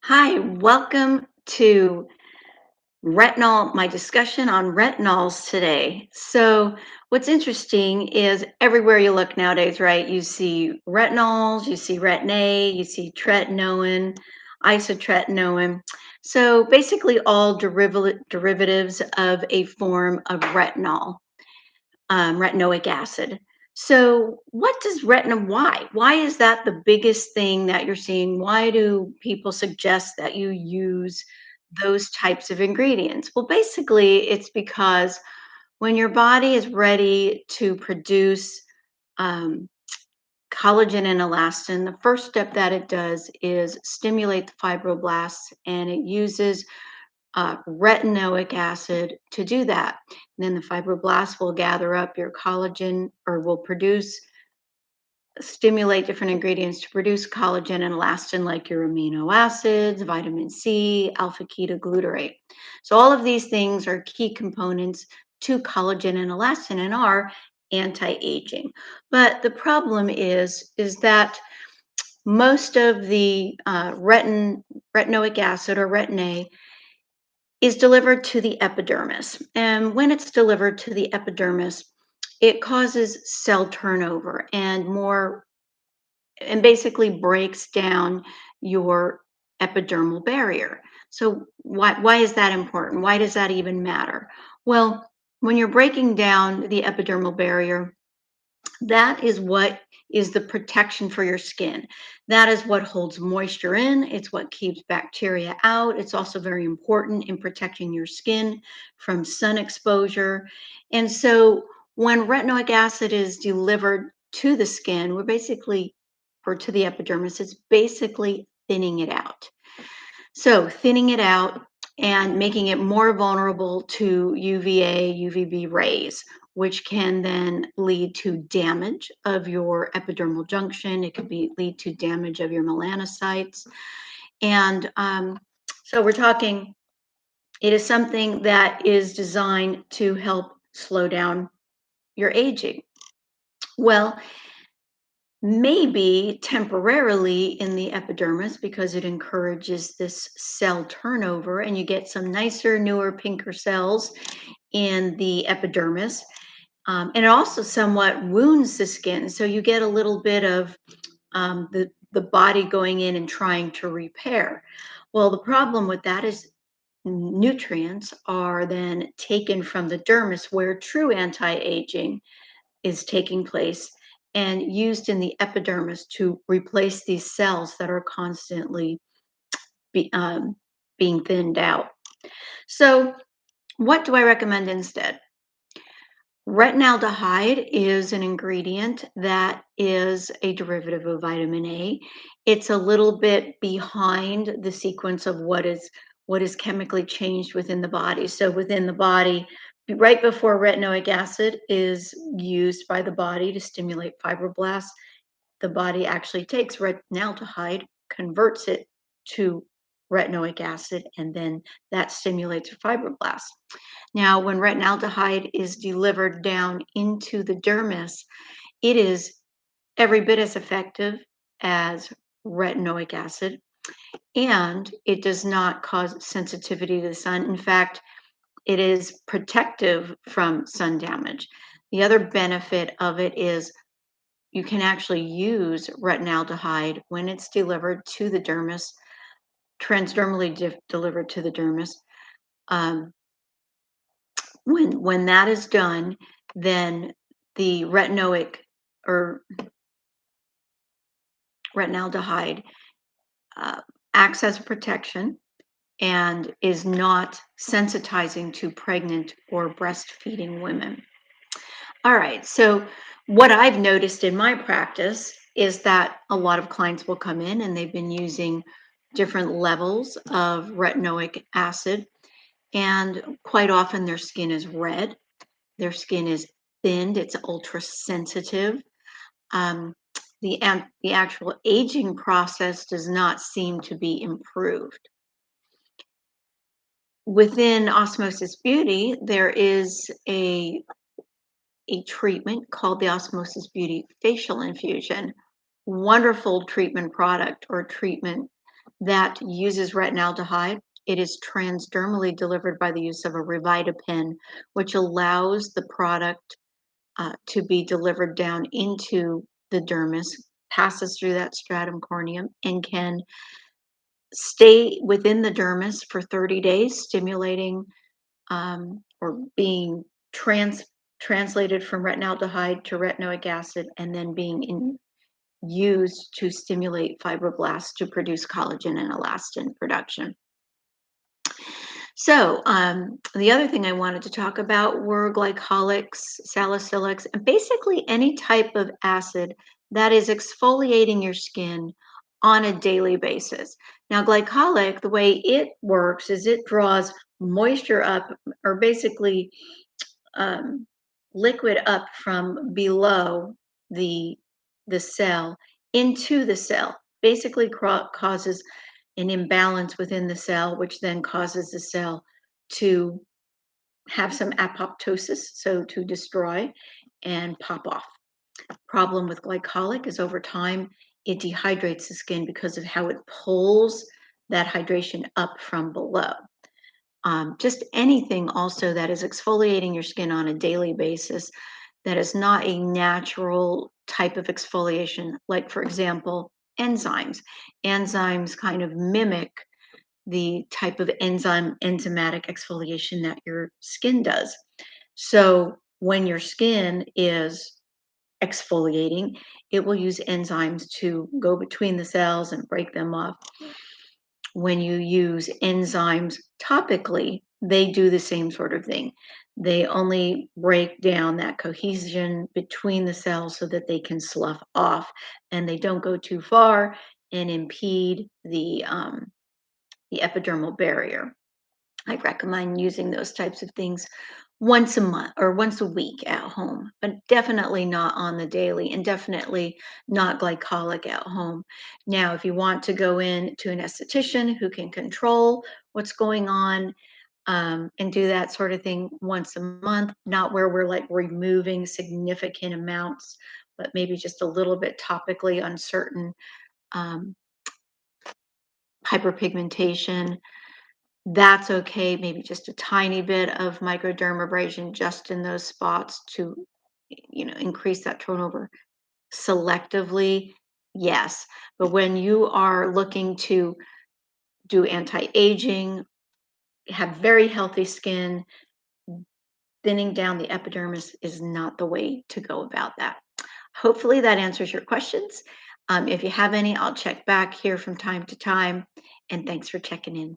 Hi, welcome to my discussion on retinols today. So, what's interesting is everywhere you look nowadays, right? You see retinols, you see retin A, you see tretinoin, isotretinoin. So, basically, all derivatives of a form of retinol, retinoic acid. So, what does retin? Why? Why is that the biggest thing that you're seeing? Why do people suggest that you use those types of ingredients? Well, basically, it's because when your body is ready to produce um, collagen and elastin, the first step that it does is stimulate the fibroblasts, and it uses retinoic acid to do that. And then the fibroblasts will gather up your collagen or will stimulate different ingredients to produce collagen and elastin, like your amino acids, vitamin C, alpha ketoglutarate. So, all of these things are key components to collagen and elastin and are anti-aging. But the problem is that most of the retinoic acid or retin A is delivered to the epidermis. And when it's delivered to the epidermis, it causes cell turnover and basically breaks down your epidermal barrier. So why is that important? Why does that even matter? Well, when you're breaking down the epidermal barrier, that is what is the protection for your skin. That is what holds moisture in. It's what keeps bacteria out. It's also very important in protecting your skin from sun exposure. And so when retinoic acid is delivered to the skin, or to the epidermis, it's basically thinning it out. So thinning it out and making it more vulnerable to UVA, UVB rays, which can then lead to damage of your epidermal junction. It could lead to damage of your melanocytes. And so we're talking, it is something that is designed to help slow down your aging. Well, maybe temporarily in the epidermis because it encourages this cell turnover and you get some nicer, newer, pinker cells in the epidermis. And it also somewhat wounds the skin. So you get a little bit of the body going in and trying to repair. Well, the problem with that is nutrients are then taken from the dermis where true anti aging is taking place and used in the epidermis to replace these cells that are constantly be, um, being thinned out. So, what do I recommend instead? Retinaldehyde is an ingredient that is a derivative of vitamin A. It's a little bit behind the sequence of what is chemically changed within the body. So within the body, right before retinoic acid is used by the body to stimulate fibroblasts, the body actually takes retinaldehyde, converts it to retinoic acid, and then that stimulates fibroblasts. Now, when retinaldehyde is delivered down into the dermis, it is every bit as effective as retinoic acid, and it does not cause sensitivity to the sun. In fact, it is protective from sun damage. The other benefit of it is you can actually use retinaldehyde when it's delivered to the dermis, transdermally delivered to the dermis. Um, when that is done, then the retinoic or retinaldehyde uh, acts as a protection and is not sensitizing to pregnant or breastfeeding women. All right, so what I've noticed in my practice is that a lot of clients will come in and they've been using different levels of retinoic acid, and quite often their skin is red, their skin is thinned, it's ultra sensitive. Um, the actual aging process does not seem to be improved. Within Osmosis Beauty, there is a treatment called the Osmosis Beauty Facial Infusion. Wonderful treatment product or treatment that uses retinaldehyde. It is transdermally delivered by the use of a Revita pen, which allows the product to be delivered down into the dermis, passes through that stratum corneum, and can stay within the dermis for 30 days, stimulating or being translated from retinaldehyde to retinoic acid, and then used to stimulate fibroblasts to produce collagen and elastin production. So, the other thing I wanted to talk about were glycolics, salicylics, and basically any type of acid that is exfoliating your skin on a daily basis. Now, glycolic, the way it works is it draws moisture up, or basically um, liquid up from below the the cell into the cell. Basically, causes an imbalance within the cell, which then causes the cell to have some apoptosis, so to destroy and pop off. Problem with glycolic is over time, it dehydrates the skin because of how it pulls that hydration up from below. Just anything also that is exfoliating your skin on a daily basis that is not a natural type of exfoliation, like, for example, enzymes. Enzymes kind of mimic the type of enzymatic exfoliation that your skin does. So when your skin is exfoliating, it will use enzymes to go between the cells and break them up. When you use enzymes topically, they do the same sort of thing. They only break down that cohesion between the cells so that they can slough off and they don't go too far and impede the epidermal barrier. I recommend using those types of things once a month or once a week at home, but definitely not on the daily and definitely not glycolic at home. Now, if you want to go in to an esthetician who can control what's going on and do that sort of thing once a month, not where we're like removing significant amounts, but maybe just a little bit topically on certain um, hyperpigmentation, that's okay, maybe just a tiny bit of microdermabrasion just in those spots to, increase that turnover selectively, yes. But when you are looking to do anti-aging, have very healthy skin, thinning down the epidermis is not the way to go about that. Hopefully that answers your questions. If you have any, I'll check back here from time to time, and thanks for checking in.